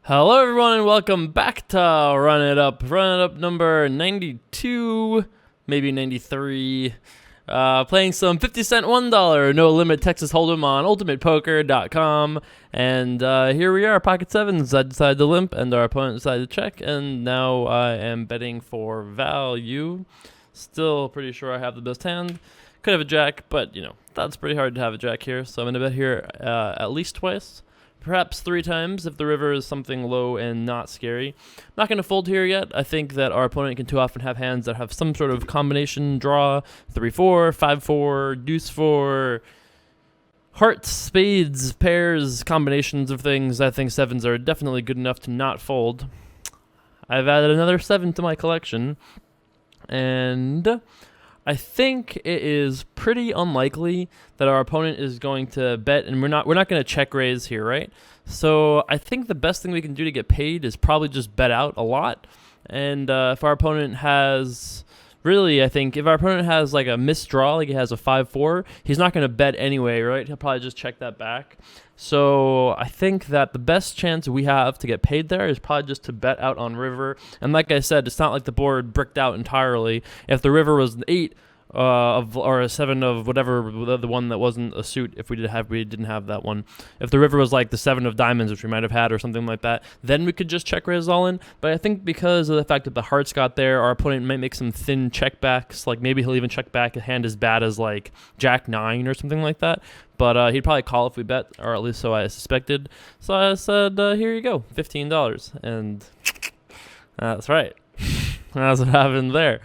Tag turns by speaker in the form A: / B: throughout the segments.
A: Hello everyone and welcome back to Run It Up. Run It Up number 92, maybe 93. Playing some 50 cent $1 no limit Texas Hold'em on ultimatepoker.com. And here we are, pocket sevens. I decided to limp and our opponent decided to check. And now I am betting for value. Still pretty sure I have the best hand. Could have a jack, but that's pretty hard to have a jack here. So I'm going to bet here at least twice. Perhaps 3 times if the river is something low and not scary. Not going to fold here yet. I think that our opponent can too often have hands that have some sort of combination draw. 3-4, 5-4, deuce-4, hearts, spades, pairs, combinations of things. I think sevens are definitely good enough to not fold. I've added another 7 to my collection. And I think it is pretty unlikely that our opponent is going to bet, and we're not going to check raise here, right? So I think the best thing we can do to get paid is probably just bet out a lot. And if our opponent has, really, I think if our opponent has like a missed draw, like he has a 5-4, he's not going to bet anyway, right? He'll probably just check that back. So I think that the best chance we have to get paid there is probably just to bet out on river. And like I said, it's not like the board bricked out entirely. If the river was an 8 or a 7 of whatever, the one that wasn't a suit, if we didn't have that one. If the river was like the 7 of diamonds, which we might have had, or something like that, then we could just check raise all in. But I think because of the fact that the hearts got there, our opponent might make some thin checkbacks. Like maybe he'll even check back a hand as bad as like Jack 9 or something like that. But he'd probably call if we bet, or at least so I suspected. So I said, here you go, $15. And that's right. That's what happened there.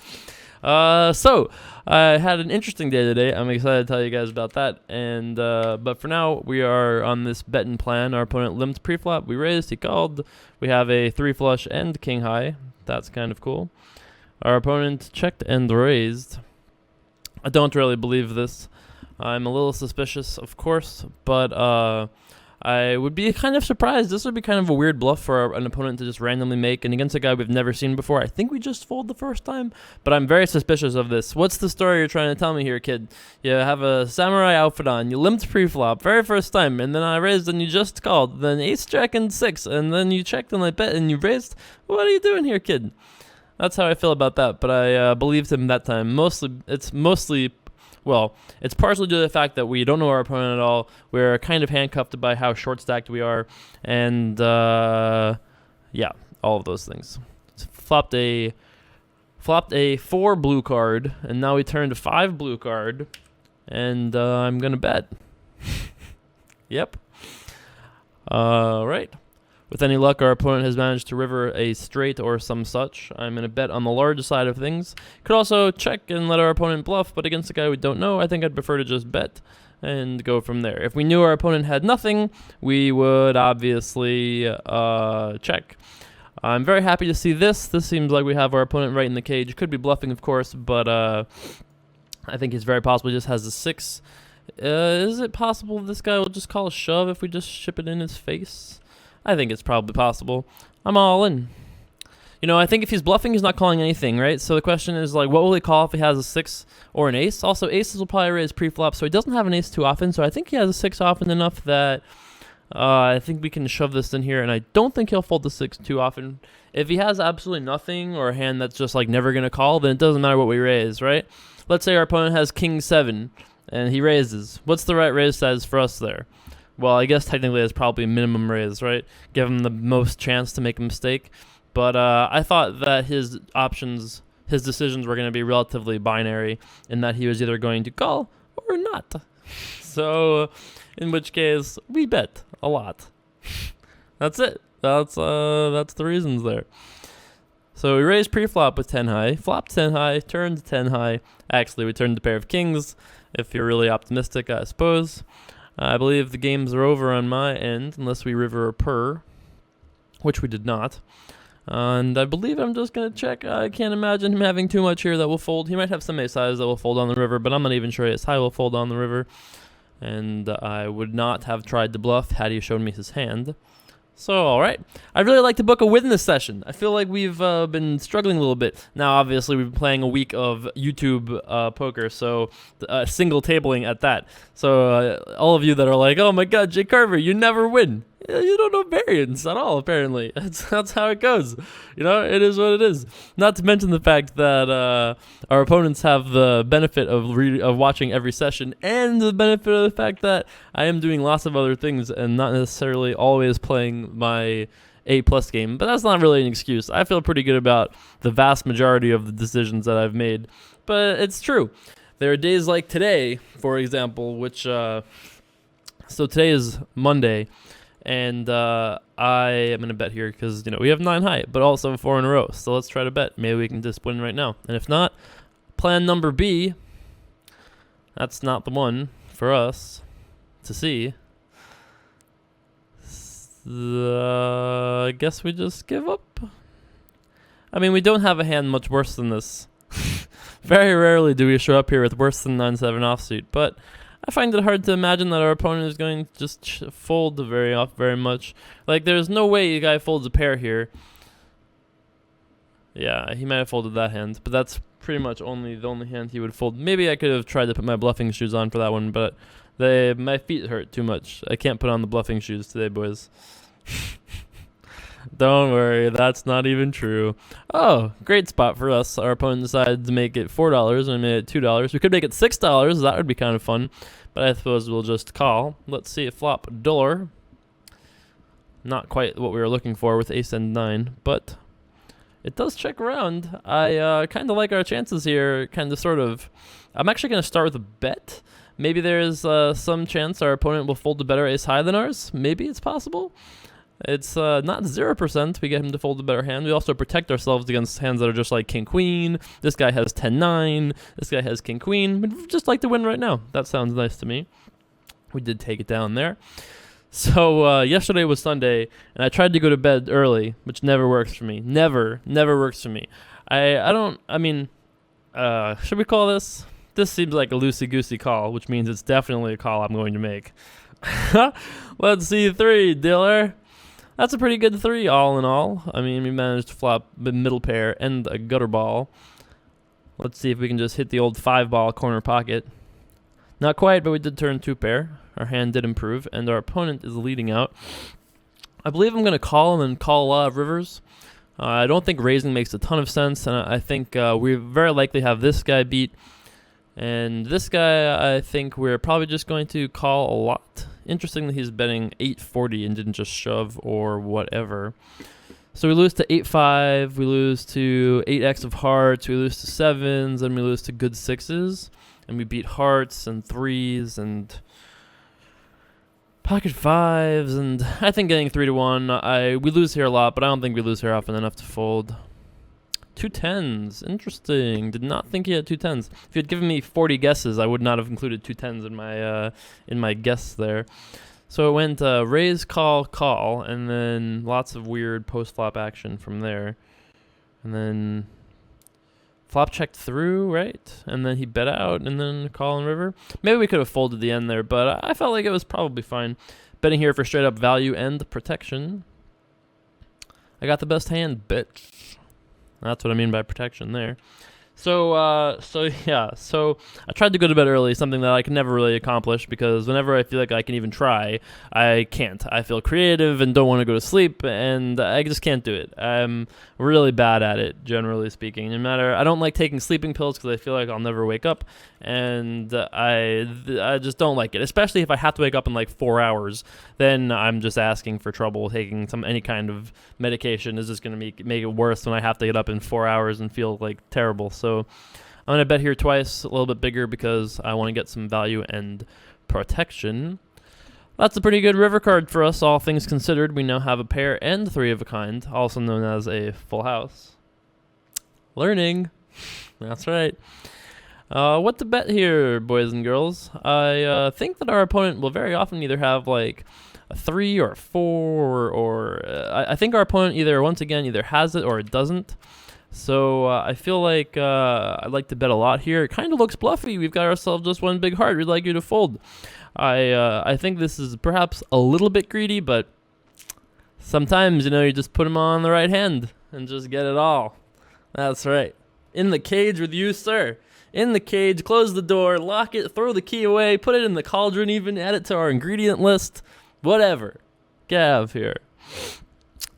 A: So I had an interesting day today. I'm excited to tell you guys about that. And but for now, we are on this betting plan. Our opponent limped pre-flop. We raised. He called. We have a 3 flush and king high. That's kind of cool. Our opponent checked and raised. I don't really believe this. I'm a little suspicious, of course, but I would be kind of surprised. This would be kind of a weird bluff for an opponent to just randomly make, and against a guy we've never seen before. I think we just fold the first time, but I'm very suspicious of this. What's the story you're trying to tell me here, kid? You have a samurai outfit on, you limped pre-flop, very first time, and then I raised and you just called, then ace, jack, and 6, and then you checked and I bet and you raised. What are you doing here, kid? That's how I feel about that, but I believed him that time. Well, it's partially due to the fact that we don't know our opponent at all. We're kind of handcuffed by how short stacked we are. And, yeah, all of those things. Flopped a 4 blue card, and now we turned a 5 blue card. And I'm going to bet. Yep. Right. With any luck, our opponent has managed to river a straight or some such. I'm going to bet on the large side of things. Could also check and let our opponent bluff, but against a guy we don't know, I think I'd prefer to just bet and go from there. If we knew our opponent had nothing, we would obviously check. I'm very happy to see this. This seems like we have our opponent right in the cage. Could be bluffing, of course, but I think it's very possible he just has a 6. Is it possible this guy will just call a shove if we just ship it in his face? I think it's probably possible. I'm all in. I think if he's bluffing, he's not calling anything, right? So the question is, like, what will he call if he has a 6 or an ace? Also, aces will probably raise pre-flop, so he doesn't have an ace too often. So I think he has a 6 often enough that I think we can shove this in here, and I don't think he'll fold the 6 too often. If he has absolutely nothing or a hand that's just, like, never going to call, then it doesn't matter what we raise, right? Let's say our opponent has king 7, and he raises. What's the right raise size for us there? Well, I guess technically it's probably a minimum raise, right? Give him the most chance to make a mistake. But I thought that his decisions were going to be relatively binary in that he was either going to call or not. So, in which case, we bet a lot. That's it. That's the reasons there. So we raised pre-flop with 10 high, flopped 10 high, turned 10 high. Actually, we turned a pair of kings, if you're really optimistic, I suppose. I believe the games are over on my end, unless we river a purr, which we did not. And I believe I'm just going to check. I can't imagine him having too much here that will fold. He might have some ace highs that will fold on the river, but I'm not even sure ace high will fold on the river. And I would not have tried to bluff had he shown me his hand. So, all right. I'd really like to book a win this session. I feel like we've been struggling a little bit. Now, obviously, we've been playing a week of YouTube poker, so single tabling at that. So, all of you that are like, oh my God, Jay Carver, you never win. You don't know variance at all, apparently. That's how it goes. It is what it is. Not to mention the fact that our opponents have the benefit of watching every session, and the benefit of the fact that I am doing lots of other things and not necessarily always playing my A+ game. But that's not really an excuse. I feel pretty good about the vast majority of the decisions that I've made. But it's true. There are days like today, for example, which... so today is Monday. And I am going to bet here because, we have 9 high, but also 4 in a row. So let's try to bet. Maybe we can just win right now. And if not, plan number B, that's not the one for us to see. I guess we just give up. I mean, we don't have a hand much worse than this. Very rarely do we show up here with worse than 9-7 offsuit, but... I find it hard to imagine that our opponent is going to just fold very much. Like, there's no way the guy folds a pair here. Yeah, he might have folded that hand, but that's pretty much the only hand he would fold. Maybe I could have tried to put my bluffing shoes on for that one, but my feet hurt too much. I can't put on the bluffing shoes today, boys. Don't worry, that's not even true. Oh, great spot for us. Our opponent decided to make it $4 and we made it $2. We could make it $6. That would be kind of fun. But I suppose we'll just call. Let's see, flop dollar. Not quite what we were looking for with ace and 9, but it does check around. I kind of like our chances here, kind of, sort of. I'm actually going to start with a bet. Maybe there's some chance our opponent will fold a better ace high than ours. Maybe it's possible. It's not 0%. We get him to fold a better hand. We also protect ourselves against hands that are just like king-queen. This guy has 10-9. This guy has king-queen. We'd just like to win right now. That sounds nice to me. We did take it down there. So yesterday was Sunday, and I tried to go to bed early, which never works for me. Never works for me. Should we call this? This seems like a loosey-goosey call, which means it's definitely a call I'm going to make. Let's see 3, dealer. That's a pretty good 3 all in all. I mean, we managed to flop the middle pair and a gutter ball. Let's see if we can just hit the old 5-ball corner pocket. Not quite, but we did turn 2 pair. Our hand did improve, and our opponent is leading out. I believe I'm going to call him and call a lot of rivers. I don't think raising makes a ton of sense, and I think we very likely have this guy beat. And this guy, I think we're probably just going to call a lot. Interesting that he's betting 840 and didn't just shove or whatever. So we lose to 8-5, we lose to 8x of hearts, we lose to 7s, and we lose to good 6s. And we beat hearts and 3s and pocket 5s, and I think getting 3-1, we lose here a lot, but I don't think we lose here often enough to fold. 2 10s. Interesting. Did not think he had 2 10s. If you had given me 40 guesses, I would not have included 2 10s in my guess there. So it went raise, call, and then lots of weird post-flop action from there. And then flop checked through, right? And then he bet out, and then call and river. Maybe we could have folded the end there, but I felt like it was probably fine. Betting here for straight-up value and protection. I got the best hand, bitch. That's what I mean by protection there. So I tried to go to bed early, something that I can never really accomplish because whenever I feel like I can even try, I can't. I feel creative and don't want to go to sleep, and I just can't do it. I'm really bad at it, generally speaking. I don't like taking sleeping pills because I feel like I'll never wake up, and I just don't like it, especially if I have to wake up in like 4 hours. Then I'm just asking for trouble. Taking any kind of medication is just going to make it worse when I have to get up in 4 hours and feel like terrible. So I'm going to bet here twice, a little bit bigger, because I want to get some value and protection. That's a pretty good river card for us, all things considered. We now have a pair and 3 of a kind, also known as a full house. Learning. That's right. What to bet here, boys and girls? I think that our opponent will very often either have like a 3 or a 4, or I think our opponent either has it or it doesn't. So I feel like I'd like to bet a lot here. It kind of looks bluffy. We've got ourselves just one big heart. We'd like you to fold. I think this is perhaps a little bit greedy, but sometimes, you just put them on the right hand and just get it all. That's right. In the cage with you, sir. In the cage, close the door, lock it, throw the key away, put it in the cauldron even, add it to our ingredient list, whatever. Gav here.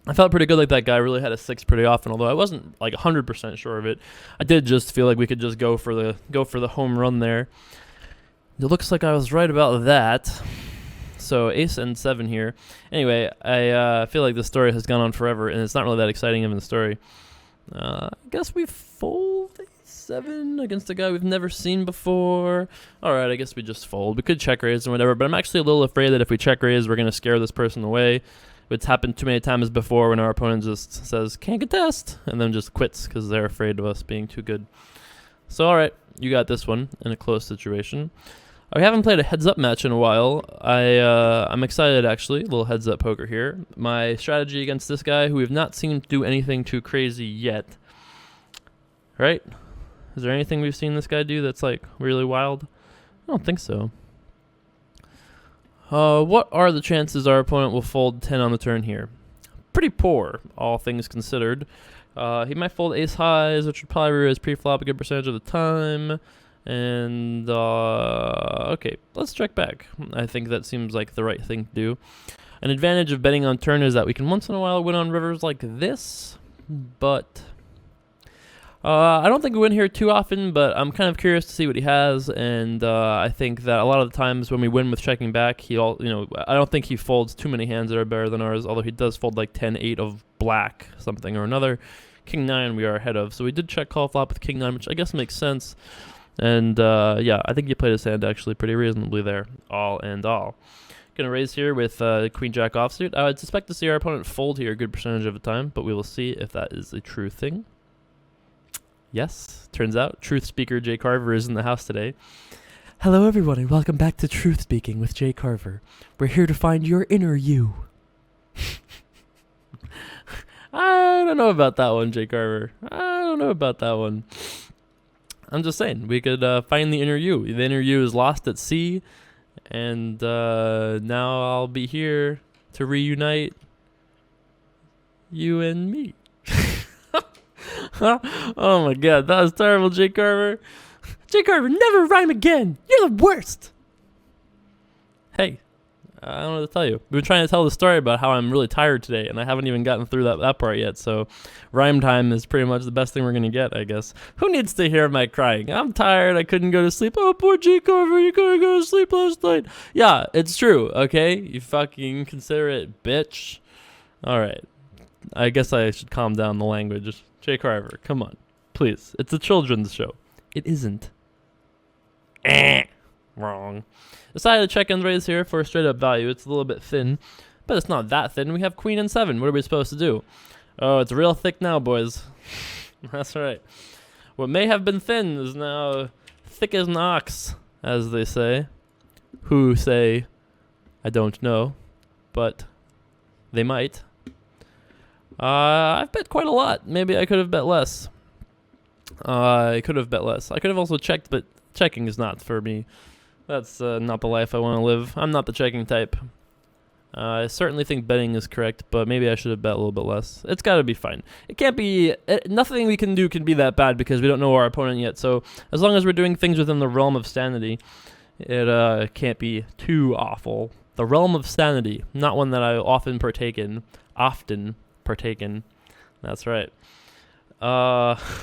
A: I felt pretty good like that guy really had a 6 pretty often, although I wasn't like 100% sure of it. I did just feel like we could just go for the home run there. It looks like I was right about that. So ace and 7 here. Anyway, I feel like this story has gone on forever, and it's not really that exciting of a story. I guess we fold ace-7 against a guy we've never seen before. All right, I guess we just fold. We could check raise or whatever, but I'm actually a little afraid that if we check raise, we're going to scare this person away. It's happened too many times before when our opponent just says, can't contest, and then just quits because they're afraid of us being too good. So, all right, you got this one in a close situation. We haven't played a heads-up match in a while. I'm excited, actually. A little heads-up poker here. My strategy against this guy, who we've not seen do anything too crazy yet. Right? Is there anything we've seen this guy do that's, like, really wild? I don't think so. What are the chances our opponent will fold 10 on the turn here? Pretty poor, all things considered. He might fold ace highs, which would probably raise pre-flop a good percentage of the time. And, okay, let's check back. I think that seems like the right thing to do. An advantage of betting on turn is that we can once in a while win on rivers like this, but I don't think we win here too often, but I'm kind of curious to see what he has, and I think that a lot of the times when we win with checking back, I don't think he folds too many hands that are better than ours, although he does fold like 10-8 of black, something or another. King 9 we are ahead of, so we did check call flop with King 9, which I guess makes sense. And, yeah, I think you played his hand actually pretty reasonably there, all and all. Gonna raise here with Queen Jack offsuit. I would suspect to see our opponent fold here a good percentage of the time, but we will see if that is a true thing. Yes, turns out truth speaker Jay Carver is in the house today. Hello everyone and welcome back to Truth Speaking with Jay Carver. We're here to find your inner you. I don't know about that one, Jay Carver. I don't know about that one. I'm just saying, we could find the inner you. The inner you is lost at sea, and now I'll be here to reunite you and me. Oh my god, that was terrible, Jay Carver. Jay Carver, never rhyme again. You're the worst. Hey, I don't know what to tell you. We've been trying to tell the story about how I'm really tired today, and I haven't even gotten through that part yet, so rhyme time is pretty much the best thing we're going to get, I guess. Who needs to hear my crying? I'm tired, I couldn't go to sleep. Oh, poor Jay Carver, you couldn't go to sleep last night. Yeah, it's true, okay? You fucking considerate bitch. Alright, I guess I should calm down the language. Jay Carver, come on, please. It's a children's show. It isn't. Wrong. Decided to check and raise here for a straight up value. It's a little bit thin, but it's not that thin. We have Queen and 7. What are we supposed to do? Oh, it's real thick now, boys. That's right. What may have been thin is now thick as an ox, as they say. Who say, I don't know, but they might. I've bet quite a lot. Maybe I could have bet less. I could have bet less. I could have also checked, but checking is not for me. That's not the life I want to live. I'm not the checking type. I certainly think betting is correct, but maybe I should have bet a little bit less. It's got to be fine. It can't be... nothing we can do can be that bad because we don't know our opponent yet. So as long as we're doing things within the realm of sanity, it can't be too awful. The realm of sanity, not one that I often partake in. That's right.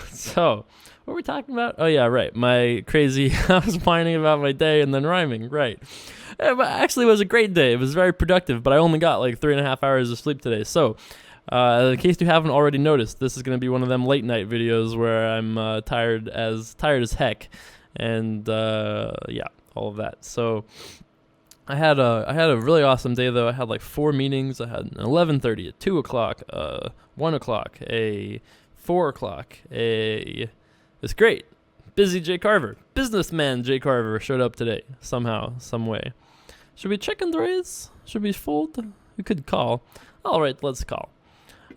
A: So... what were we talking about? Oh, yeah, right. My crazy... I was whining about my day and then rhyming. Right. It actually was a great day. It was very productive, but I only got like 3.5 hours of sleep today. So, in case you haven't already noticed, this is going to be one of them late night videos where I'm tired as heck. And, yeah, all of that. So, I had a really awesome day, though. I had like 4 meetings. I had an 11:30, a 2 o'clock, 1 o'clock, a 4 o'clock, It's great. Busy Jay Carver. Businessman Jay Carver showed up today. Somehow, some way. Should we check and raise? Should we fold? We could call. Alright, let's call.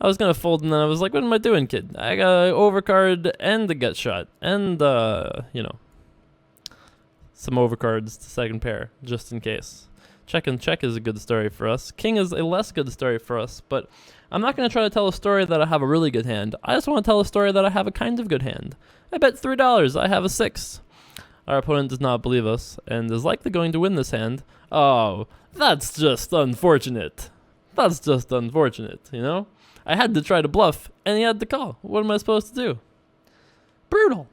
A: I was going to fold and then I was like, what am I doing, kid? I got an overcard and a gut shot. And, some overcards to second pair, just in case. Check and check is a good story for us. King is a less good story for us, but I'm not going to try to tell a story that I have a really good hand. I just want to tell a story that I have a kind of good hand. I bet $3. I have a 6. Our opponent does not believe us and is likely going to win this hand. Oh, that's just unfortunate. That's just unfortunate, you know? I had to try to bluff, and he had to call. What am I supposed to do? Brutal.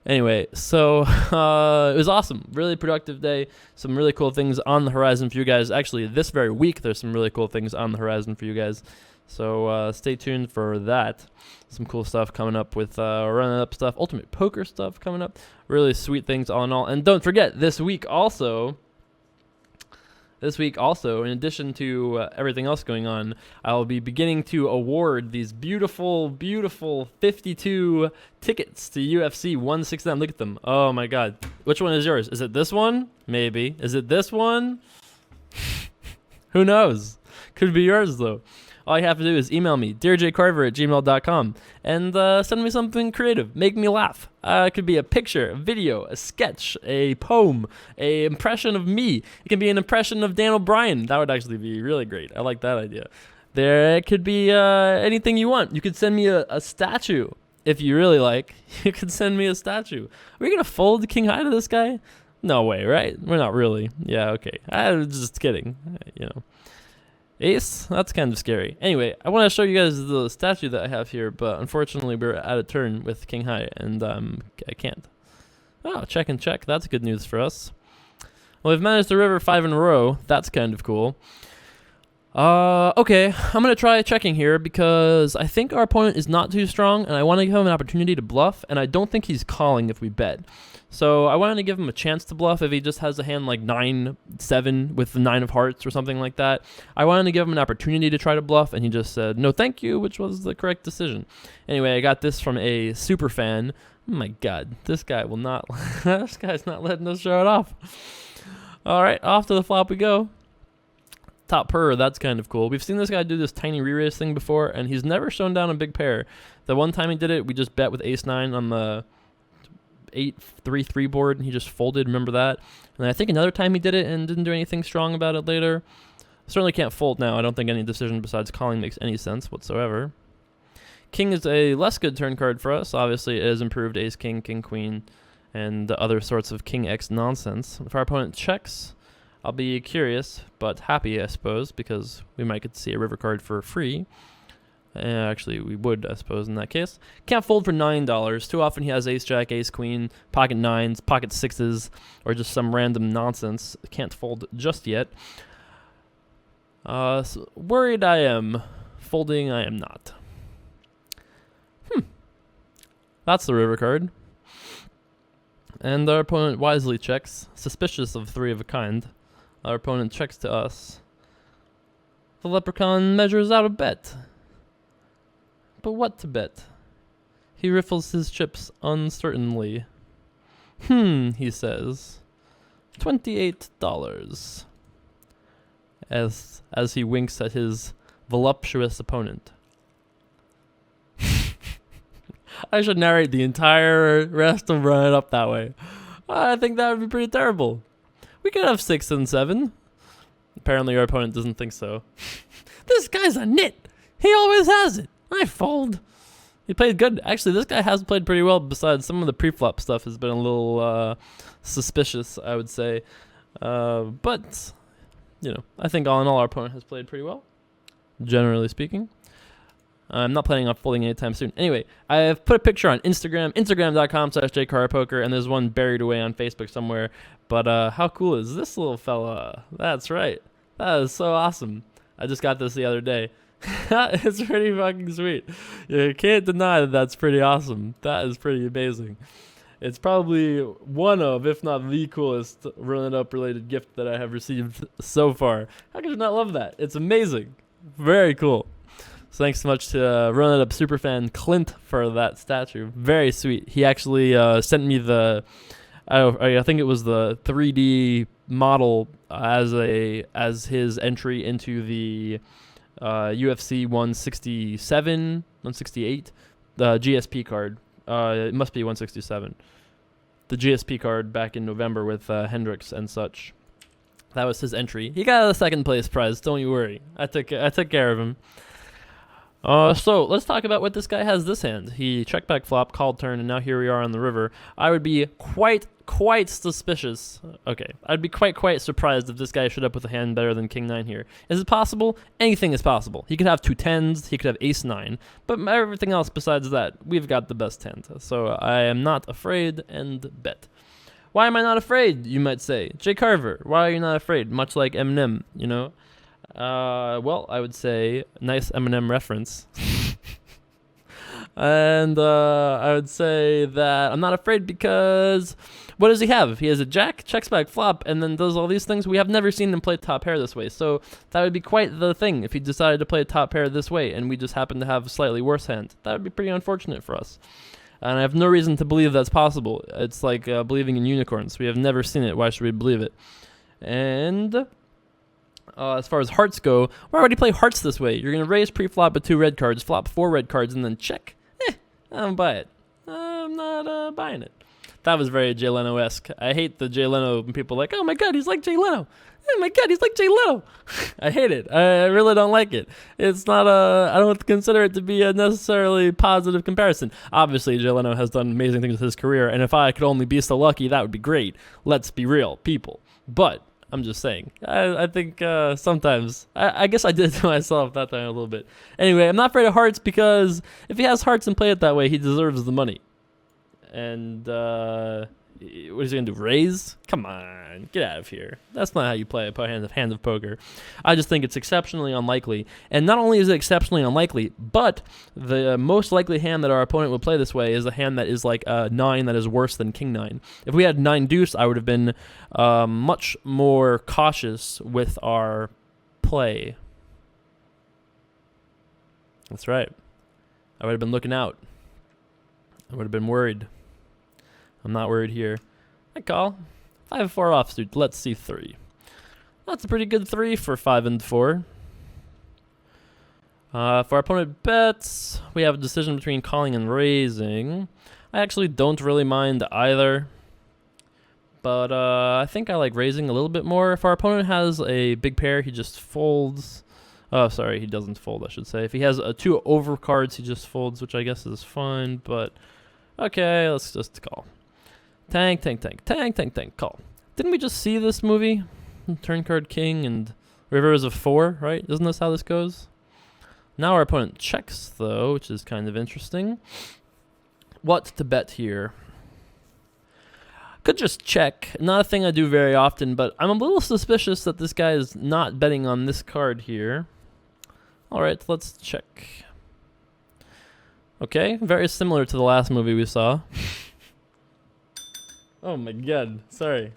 A: Anyway, so it was awesome. Really productive day. Some really cool things on the horizon for you guys. Actually, this very week, there's some really cool things on the horizon for you guys. So stay tuned for that. Some cool stuff coming up with running up stuff, ultimate poker stuff coming up. Really sweet things all in all. And don't forget, this week also, in addition to everything else going on, I'll be beginning to award these beautiful, beautiful 52 tickets to UFC 169. Look at them. Oh my God. Which one is yours? Is it this one? Maybe. Is it this one? Who knows? Could be yours though. All you have to do is email me, dearjcarver@gmail.com, and send me something creative. Make me laugh. It could be a picture, a video, a sketch, a poem, a impression of me. It can be an impression of Dan O'Brien. That would actually be really great. I like that idea. It could be anything you want. You could send me a statue if you really like. You could send me a statue. Are we going to fold King High to this guy? No way, right? We're not really. Yeah, okay. I'm just kidding. You know. Ace? That's kind of scary. Anyway, I want to show you guys the statue that I have here, but unfortunately we're out of turn with King High, and I can't. Oh, check and check. That's good news for us. Well, we've managed the river 5 in a row. That's kind of cool. Okay, I'm going to try checking here because I think our opponent is not too strong, and I want to give him an opportunity to bluff, and I don't think he's calling if we bet. So I wanted to give him a chance to bluff if he just has a hand like 9-7 with the 9 of hearts or something like that. I wanted to give him an opportunity to try to bluff, and he just said, no thank you, which was the correct decision. Anyway, I got this from a super fan. Oh my God, this guy will not, this guy's not letting us show it off. All right, off to the flop we go. Top pair, that's kind of cool. We've seen this guy do this tiny re-raise thing before, and he's never shown down a big pair. The one time he did it, we just bet with ace-9 on the 8-3-3 board, and he just folded. Remember that? And I think another time he did it and didn't do anything strong about it later. Certainly can't fold now. I don't think any decision besides calling makes any sense whatsoever. King is a less good turn card for us. Obviously, it has improved ace, king, king, queen, and other sorts of king X nonsense. If our opponent checks, I'll be curious, but happy, I suppose, because we might get to see a river card for free. Actually, we would, I suppose, in that case. Can't fold for $9. Too often he has ace-jack, ace-queen, pocket 9s, pocket 6s, or just some random nonsense. Can't fold just yet. So worried I am. Folding I am not. That's the river card. And our opponent wisely checks, suspicious of 3 of a kind. Our opponent checks to us. The leprechaun measures out a bet. But what to bet? He riffles his chips uncertainly. He says. $28. As he winks at his voluptuous opponent. I should narrate the entire rest of Run It Up that way. I think that would be pretty terrible. We could have 6 and 7. Apparently our opponent doesn't think so. This guy's a nit. He always has it. I fold. He played good. Actually, this guy has played pretty well, besides some of the pre-flop stuff has been a little suspicious, I would say. But, you know, I think all in all our opponent has played pretty well, generally speaking. I'm not planning on folding anytime soon. Anyway, I have put a picture on Instagram, instagram.com/jcarpoker, and there's one buried away on Facebook somewhere. But how cool is this little fella? That's right. That is so awesome. I just got this the other day. It's pretty fucking sweet. You can't deny that that's pretty awesome. That is pretty amazing. It's probably one of, if not the coolest Run It Up related gift that I have received so far. How could you not love that? It's amazing. Very cool. So thanks so much to Run It Up superfan Clint for that statue. Very sweet. He actually sent me the, I think it was the 3D model as his entry into the UFC 167, 168, the GSP card. It must be 167. The GSP card back in November with Hendricks and such. That was his entry. He got a second place prize. Don't you worry. I took care of him. So let's talk about what this guy has this hand. He check back flop, called turn, and now here we are on the river. I would be quite suspicious. Okay, I'd be quite surprised if this guy showed up with a hand better than king 9 here. Is it possible? Anything is possible. He could have 2 10s, he could have ace 9, but everything else besides that, we've got the best hand. So I am not afraid and bet. Why am I not afraid, you might say? Jay Carver, why are you not afraid? Much like Eminem, you know? Well, I would say nice Eminem reference. And I would say that I'm not afraid because what does he have? He has a jack, checks back flop, and then does all these things. We have never seen him play top pair this way, so that would be quite the thing if he decided to play top pair this way and we just happen to have a slightly worse hand. That would be pretty unfortunate for us. And I have no reason to believe that's possible. It's like believing in unicorns. We have never seen it. Why should we believe it? And as far as hearts go, why would he play hearts this way? You're going to raise pre-flop with 2 red cards, flop 4 red cards, and then check. I don't buy it. I'm not buying it. That was very Jay Leno-esque. I hate the Jay Leno when people are like, oh my god, he's like Jay Leno. Oh my god, he's like Jay Leno. I hate it. I really don't like it. It's not I don't consider it to be a necessarily positive comparison. Obviously, Jay Leno has done amazing things with his career, and if I could only be so lucky, that would be great. Let's be real, people. But I'm just saying. I think sometimes, I guess I did it to myself that time a little bit. Anyway, I'm not afraid of hearts because if he has hearts and play it that way, he deserves the money. And what is he going to do, raise? Come on, get out of here. That's not how you play a hand of poker. I just think it's exceptionally unlikely. And not only is it exceptionally unlikely, but the most likely hand that our opponent would play this way is a hand that is like a 9 that is worse than king 9. If we had 9 deuce, I would have been much more cautious with our play. That's right. I would have been looking out. I would have been worried. I'm not worried here. I call. 5-4 offsuit. Let's see 3. That's a pretty good 3 for 5 and 4. For our opponent bets, we have a decision between calling and raising. I actually don't really mind either. But I think I like raising a little bit more. If our opponent has a big pair, he just folds. Oh, sorry, he doesn't fold, I should say. If he has 2 over cards, he just folds, which I guess is fine. But okay, let's just call. Tank, call. Didn't we just see this movie? Turn card king and river is a 4, right? Isn't this how this goes? Now our opponent checks, though, which is kind of interesting. What to bet here? Could just check. Not a thing I do very often, but I'm a little suspicious that this guy is not betting on this card here. All right, let's check. Okay, very similar to the last movie we saw. Oh my god, sorry.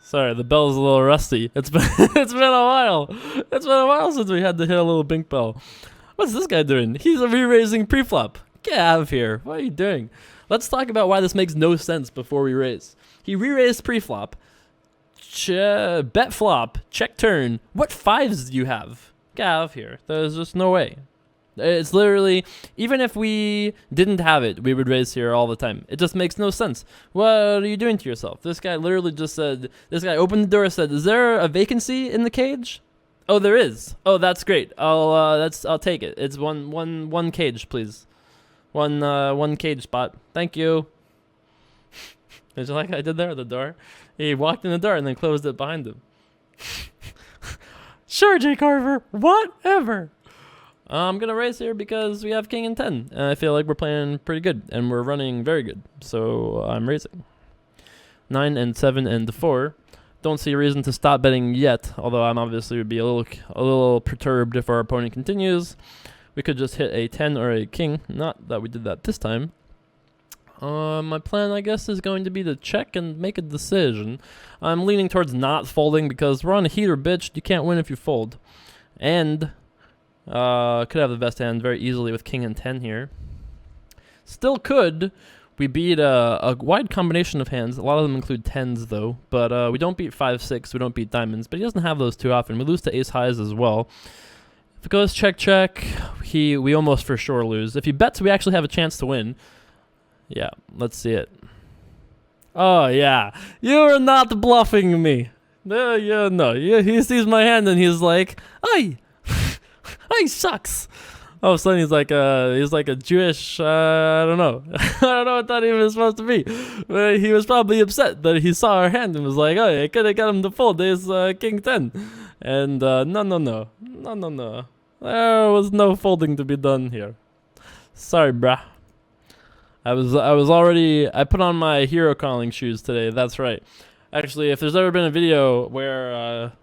A: Sorry, the bell's a little rusty. It's been it's been a while. It's been a while since we had to hit a little bink bell. What's this guy doing? He's re-raising pre-flop. Get out of here. What are you doing? Let's talk about why this makes no sense before we raise. He re-raised pre-flop. Bet flop. Check turn. What 5s do you have? Get out of here. There's just no way. It's literally, even if we didn't have it, we would raise here all the time. It just makes no sense. What are you doing to yourself? This guy literally just said, this guy opened the door and said, is there a vacancy in the cage? Oh, there is. Oh, that's great. I'll take it. It's one cage, please. One cage spot. Thank you. Did you like what I did there at the door? He walked in the door and then closed it behind him. Sure, Jay Carver. Whatever. I'm going to raise here because we have king and 10. And I feel like we're playing pretty good. And we're running very good. So I'm raising. 9 and 7 and 4. Don't see a reason to stop betting yet. Although I'm obviously would be a little perturbed if our opponent continues. We could just hit a 10 or a king. Not that we did that this time. My plan, I guess, is going to be to check and make a decision. I'm leaning towards not folding because we're on a heater, bitch. You can't win if you fold. And could have the best hand very easily with king and 10 here. Still could. We beat a wide combination of hands. A lot of them include 10s, though. But we don't beat 5-6. We don't beat diamonds. But he doesn't have those too often. We lose to ace highs as well. If it goes check, we almost for sure lose. If he bets, we actually have a chance to win. Yeah, let's see it. Oh, yeah. You are not bluffing me. He sees my hand and he's like, "Ay, ay, shucks." All of a sudden he's like a Jewish, I don't know. I don't know what that even is supposed to be. But he was probably upset that he saw our hand and was like, "Oh, I could have got him to fold his King 10." And no. There was no folding to be done here. Sorry, bruh. I put on my hero calling shoes today. That's right. Actually, if there's ever been a video where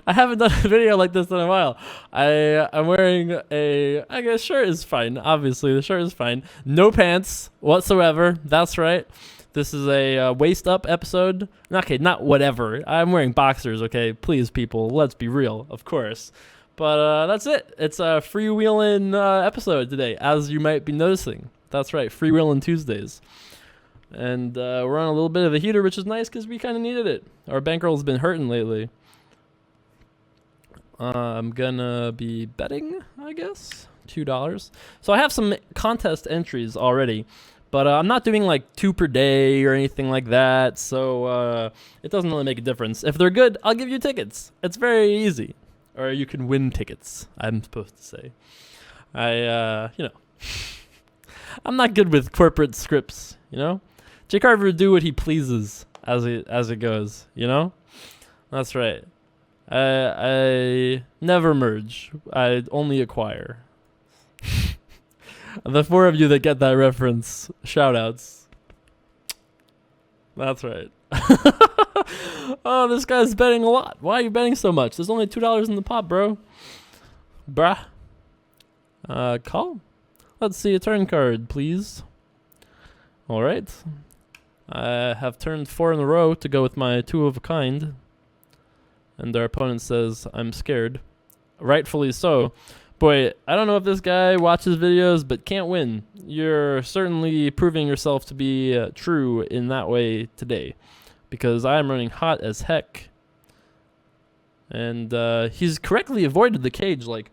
A: I haven't done a video like this in a while. I'm wearing I guess shirt is fine. Obviously, the shirt is fine. No pants whatsoever. That's right. This is a waist up episode. Okay, not whatever. I'm wearing boxers. Okay, please, people. Let's be real, of course. But that's it. It's a freewheeling episode today, as you might be noticing. That's right, freewheeling Tuesdays. And we're on a little bit of a heater, which is nice because we kind of needed it. Our bankroll's been hurting lately. I'm gonna be betting, I guess, $2. So I have some contest entries already, but I'm not doing like 2 per day or anything like that. So it doesn't really make a difference. If they're good, I'll give you tickets. It's very easy, or you can win tickets. I'm supposed to say. I'm not good with corporate scripts. Jay Carver do what he pleases as it goes. That's right. I never merge. I only acquire. The 4 of you that get that reference, shout outs. That's right. Oh, this guy's betting a lot. Why are you betting so much? There's only $2 in the pot, bro. Bruh. Call. Let's see a turn card, please. All right. I have turned 4 in a row to go with my 2 of a kind. And their opponent says, "I'm scared." Rightfully so. Boy, I don't know if this guy watches videos, but can't win. You're certainly proving yourself to be true in that way today. Because I'm running hot as heck. And he's correctly avoided the cage. Like,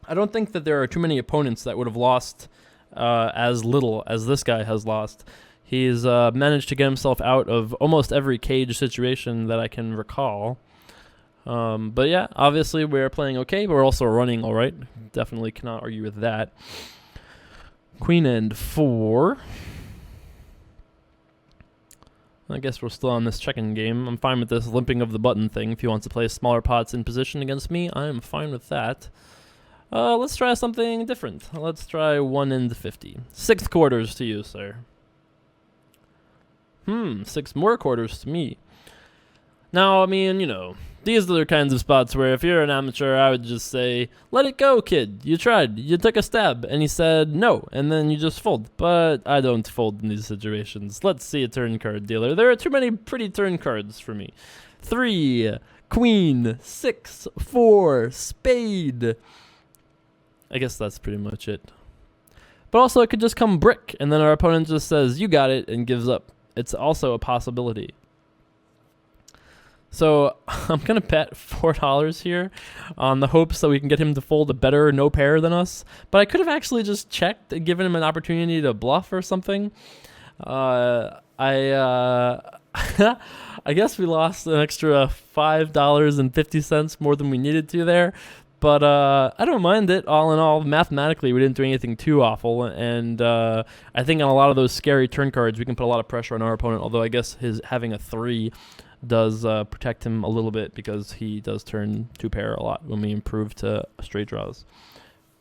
A: I don't think that there are too many opponents that would have lost as little as this guy has lost. He's managed to get himself out of almost every cage situation that I can recall. But yeah, obviously we're playing okay, but we're also running all right. Definitely cannot argue with that. Queen and 4. I guess we're still on this checking game. I'm fine with this limping of the button thing. If he wants to play smaller pots in position against me, I am fine with that. Let's try something different. Let's try 1 and 50. 6 quarters to you, sir. 6 more quarters to me. Now, I mean, these are the kinds of spots where if you're an amateur, I would just say, "Let it go, kid. You tried. You took a stab." And he said no, and then you just fold. But I don't fold in these situations. Let's see a turn card dealer. There are too many pretty turn cards for me. 3, queen, 6, 4, spade. I guess that's pretty much it. But also it could just come brick, and then our opponent just says, "You got it," and gives up. It's also a possibility. So I'm going to bet $4 here on the hopes that we can get him to fold a better no pair than us. But I could have actually just checked and given him an opportunity to bluff or something. I guess we lost an extra $5.50 more than we needed to there. But I don't mind it. All in all, mathematically, we didn't do anything too awful. And I think on a lot of those scary turn cards, we can put a lot of pressure on our opponent. Although I guess his having a 3 does protect him a little bit because he does turn 2 pair a lot when we improve to straight draws.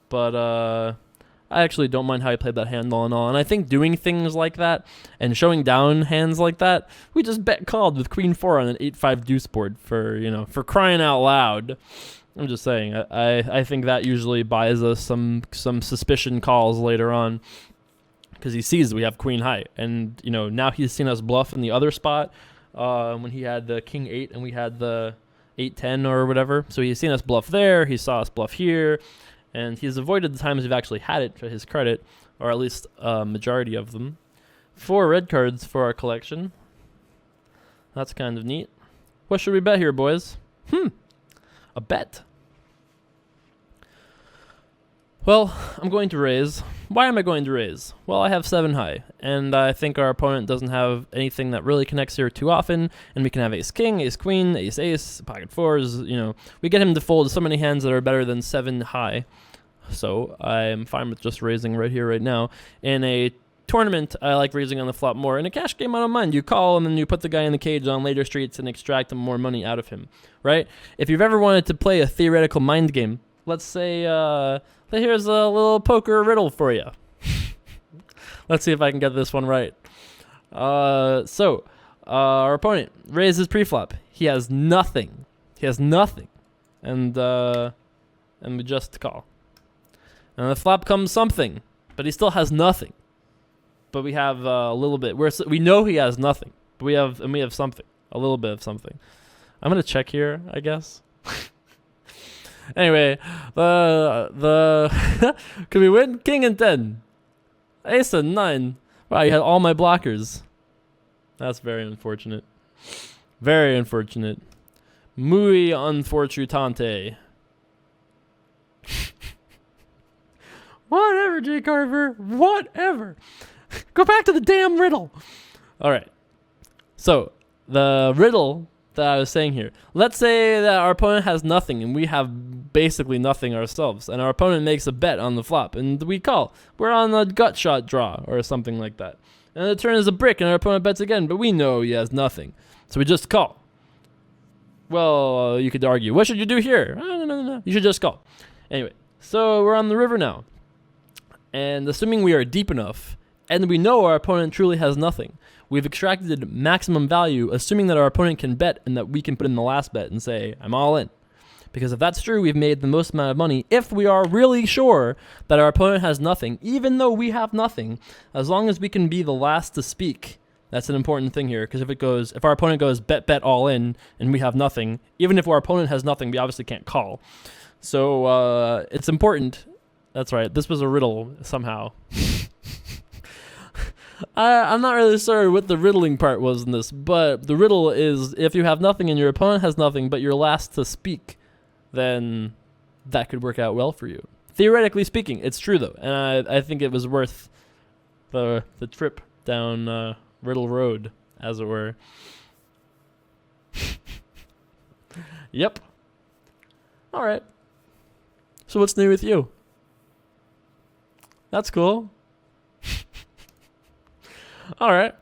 A: But I actually don't mind how he played that hand all in all. And I think doing things like that and showing down hands like that, we just bet called with queen 4 on an 8-5 deuce board for crying out loud. I'm just saying, I think that usually buys us some suspicion calls later on because he sees we have queen high. And, now he's seen us bluff in the other spot when he had the king 8 and we had the 8-10 or whatever. So he's seen us bluff there. He saw us bluff here. And he's avoided the times we've actually had it to his credit, or at least a majority of them. 4 red cards for our collection. That's kind of neat. What should we bet here, boys? A bet. Well, I'm going to raise. why am I going to raise? Well, I have 7 high, and I think our opponent doesn't have anything that really connects here too often, and we can have ace king, ace queen, ace ace, pocket fours, you know. We get him to fold so many hands that are better than 7 high. So I'm fine with just raising right here, right now. In a tournament, I like raising on the flop more. In a cash game, I don't mind. You call and then you put the guy in the cage on later streets and extract more money out of him, right? If you've ever wanted to play a theoretical mind game, let's say, here's a little poker riddle for you. Let's see if I can get this one right. Our opponent raises preflop. He has nothing. And we just call. And the flop comes something, but he still has nothing. But we have a little bit. We know he has nothing, but we have something, a little bit of something. I'm gonna check here, I guess. Anyway, could we win? King and 10, ace and 9. Wow, you had all my blockers. That's very unfortunate. Very unfortunate. Muy unfortunante. Whatever, J. Carver. Whatever. Go back to the damn riddle. All right. So, the riddle that I was saying here. Let's say that our opponent has nothing and we have basically nothing ourselves. And our opponent makes a bet on the flop and we call. We're on a gut shot draw or something like that. And the turn is a brick and our opponent bets again, but we know he has nothing. So we just call. Well, you could argue, what should you do here? No. You should just call. Anyway, so we're on the river now. And assuming we are deep enough, and we know our opponent truly has nothing, we've extracted maximum value, assuming that our opponent can bet and that we can put in the last bet and say, I'm all in. Because if that's true, we've made the most amount of money if we are really sure that our opponent has nothing, even though we have nothing, as long as we can be the last to speak. That's an important thing here, because if our opponent goes bet all in and we have nothing, even if our opponent has nothing, we obviously can't call. So it's important. That's right. This was a riddle somehow. I'm not really sure what the riddling part was in this, but the riddle is if you have nothing and your opponent has nothing, but you're last to speak, then that could work out well for you. Theoretically speaking, it's true though, and I think it was worth the trip down Riddle Road, as it were. Yep. All right. So what's new with you? That's cool. All right.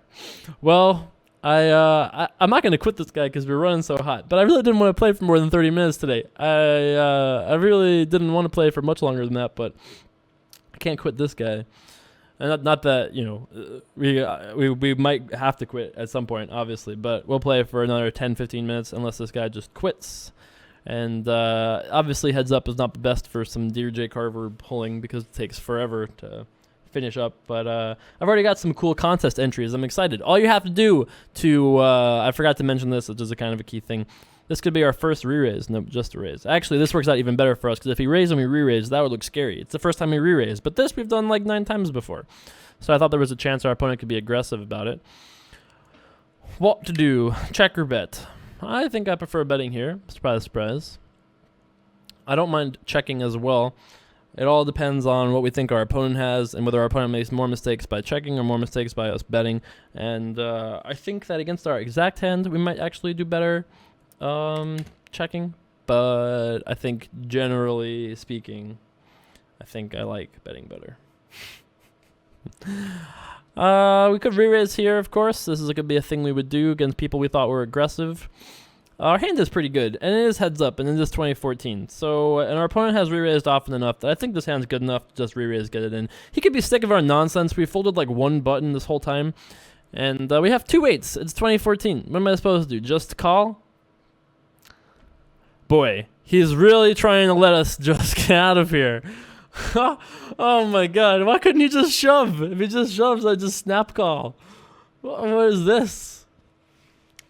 A: Well, I'm not gonna quit this guy because we're running so hot. But I really didn't want to play for more than 30 minutes today. I really didn't want to play for much longer than that. But I can't quit this guy. And not that we might have to quit at some point, obviously. But we'll play for another 10-15 minutes unless this guy just quits. And obviously, heads up is not the best for some Dear J. Carver pulling because it takes forever to finish up. But I've already got some cool contest entries. I'm excited. All you have to do to I forgot to mention this, which is a kind of a key thing. This could be our first re-raise. Nope, just a raise. Actually, this works out even better for us because if we raise and we re-raise, that would look scary. It's the first time we re-raise. But this we've done like 9 times before. So I thought there was a chance our opponent could be aggressive about it. What to do? Check or bet? I think I prefer betting here. Surprise, surprise. I don't mind checking as well. It all depends on what we think our opponent has and whether our opponent makes more mistakes by checking or more mistakes by us betting. And I think that against our exact hand, we might actually do better checking. But I think generally speaking, I think I like betting better. We could re-raise here, of course. This could be a thing we would do against people we thought were aggressive. Our hand is pretty good, and it is heads up, and it is 2014. So, and our opponent has re-raised often enough that I think this hand's good enough to just re-raise, get it in. He could be sick of our nonsense. We folded like one button this whole time, and we have 2 8s. It's 2014. What am I supposed to do? Just call? Boy, he's really trying to let us just get out of here. Oh my god, why couldn't you just shove? If he just shoves, I just snap call. What is this?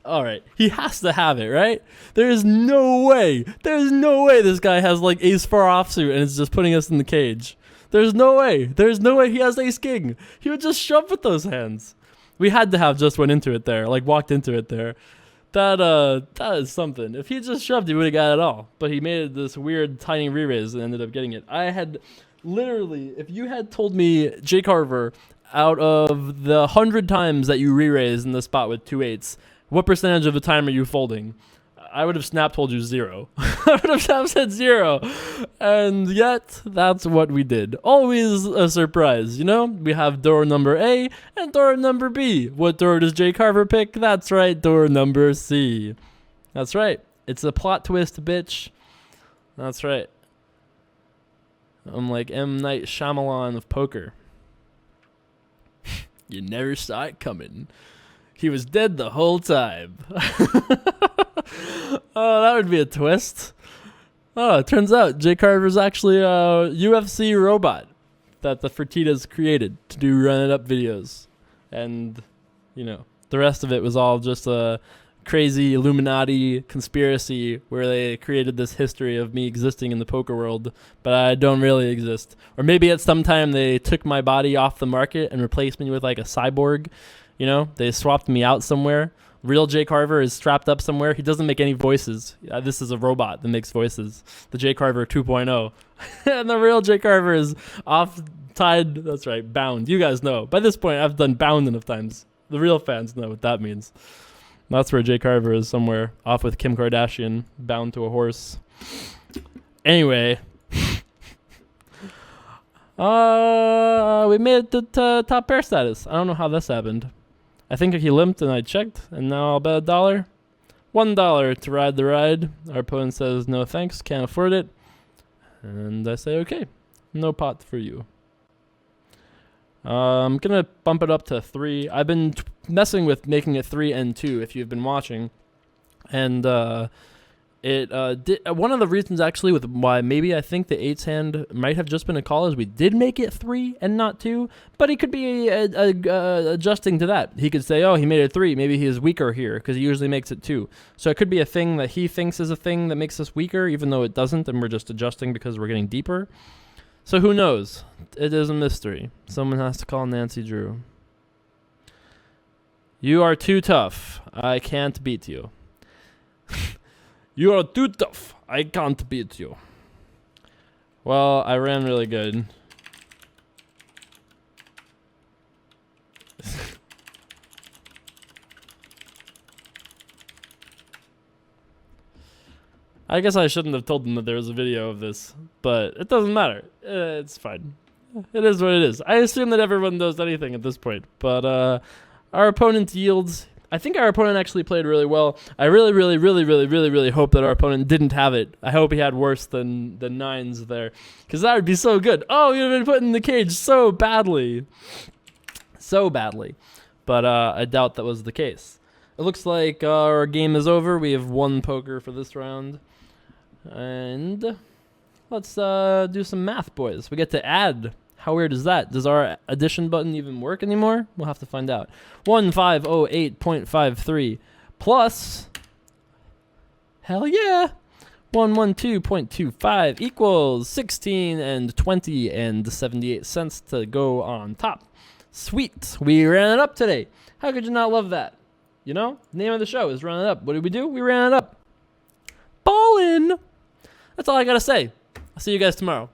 A: Alright, he has to have it, right? There's no way this guy has like ace 4 offsuit and is just putting us in the cage. There's no way he has ace king. He would just shove with those hands. We had to have just went into it there, like walked into it there. That is something. If he just shoved, he would have got it all. But he made it this weird tiny re-raise and ended up getting it. I had Literally, if you had told me, Jay Carver, out of the 100 times that you re-raise in the spot with 2 8s, what percentage of the time are you folding? I would have told you 0. I would have said 0. And yet, that's what we did. Always a surprise, you know? We have door number A and door number B. What door does Jay Carver pick? That's right, door number C. That's right. It's a plot twist, bitch. That's right. I'm like M. Night Shyamalan of poker. You never saw it coming. He was dead the whole time. Oh, that would be a twist. Oh, it turns out Jay Carver's actually a UFC robot that the Fertitas created to do run-it-up videos. And, you know, the rest of it was all just a crazy Illuminati conspiracy where they created this history of me existing in the poker world, but I don't really exist. Or maybe at some time they took my body off the market and replaced me with like a cyborg. You know, they swapped me out somewhere. Real Jay Carver is strapped up somewhere. He doesn't make any voices. This is a robot that makes voices. The Jay Carver 2.0. And the real Jay Carver is off tied. That's right, bound. You guys know. By this point, I've done bound enough times. The real fans know what that means. That's where Jay Carver is, somewhere off with Kim Kardashian, bound to a horse. Anyway. We made it to top pair status. I don't know how this happened. I think he limped and I checked, and now I'll bet $1. $1 to ride the ride. Our opponent says no thanks, can't afford it. And I say okay, no pot for you. I'm going to bump it up to 3. I've been messing with making it 3 and 2 if you've been watching. And it did, one of the reasons actually with why maybe I think the 8's hand might have just been a call is we did make it 3 and not 2. But he could be adjusting to that. He could say, oh, he made it 3. Maybe he is weaker here because he usually makes it 2. So it could be a thing that he thinks is a thing that makes us weaker, even though it doesn't, and we're just adjusting because we're getting deeper. So who knows? It is a mystery. Someone has to call Nancy Drew. You are too tough. I can't beat you. You are too tough. I can't beat you. Well, I ran really good. I guess I shouldn't have told them that there was a video of this, but it doesn't matter. It's fine. It is what it is. I assume that everyone knows anything at this point, but our opponent yields. I think our opponent actually played really well. I really hope that our opponent didn't have it. I hope he had worse than 9s there, because that would be so good. Oh, you've been put in the cage so badly. So badly. But I doubt that was the case. It looks like our game is over. We have 1 poker for this round. And let's do some math, boys. We get to add. How weird is that? Does our addition button even work anymore? We'll have to find out. 1508.53 plus, hell yeah, 112.25 equals 16 and 20 and 78 cents to go on top. Sweet. We ran it up today. How could you not love that? You know, name of the show is Run It Up. What did we do? We ran it up. Ballin'. That's all I got to say. I'll see you guys tomorrow.